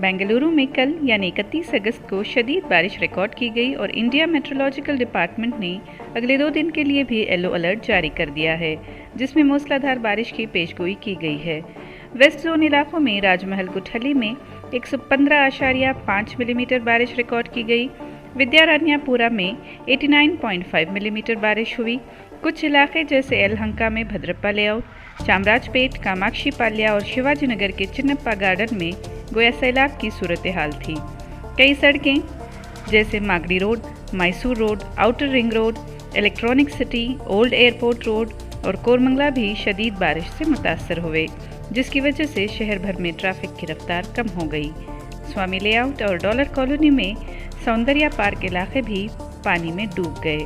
बेंगलुरु में कल यानी 31 अगस्त को शदीद बारिश रिकॉर्ड की गई और इंडिया मेट्रोलॉजिकल डिपार्टमेंट ने अगले 2 दिन के लिए भी येलो अलर्ट जारी कर दिया है, जिसमें मूसलाधार बारिश की पेशगोई की गई है। वेस्ट जोन इलाकों में राजमहल गुठली में 115.5 मिलीमीटर बारिश रिकॉर्ड की गई। विद्यारण्यपुरा में 89.5 मिलीमीटर बारिश हुई। कुछ इलाके जैसे यलहंका में भद्रप्पा लेआउट, चामराजपेट, कामाक्षी पाल्या और शिवाजी नगर के चिन्नप्पा गार्डन में गोया सैलाब की सूरत हाल थी। कई सड़कें जैसे Magadi road, Mysore road, outer ring road, electronic city, old airport road और कोरमंगला भी शदीद बारिश से मुतासर हुए, जिसकी वजह से शहर भर में ट्रैफिक की रफ्तार कम हो गई। स्वामी लेआउट और डॉलर कॉलोनी में सौंदर्या पार्क इलाके भी पानी में डूब गए।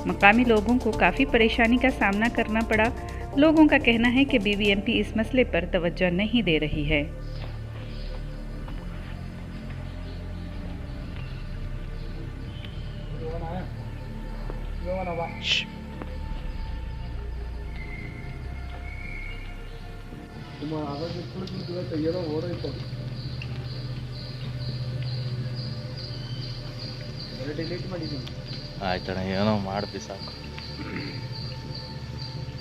मकामी लोगों को काफ़ी परेशानी का सामना करना पड़ा। लोगों का कहना है कि बीबीएमपी इस मसले पर तवज्जो नहीं दे रही है। ಆಯ್ತಣ್ಣ, ಏನೋ ಮಾಡಿದ್ವಿ ಸಾಕು.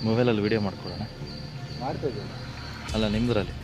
ಮೊಬೈಲಲ್ಲಿ ವಿಡಿಯೋ ಮಾಡ್ಕೊಳ್ಳೋಣ. ಮಾಡ್ತಾ ಇದ್ದೀನಿ. ಅಲ್ಲ, ನಿಮ್ಮದ್ರಲ್ಲಿ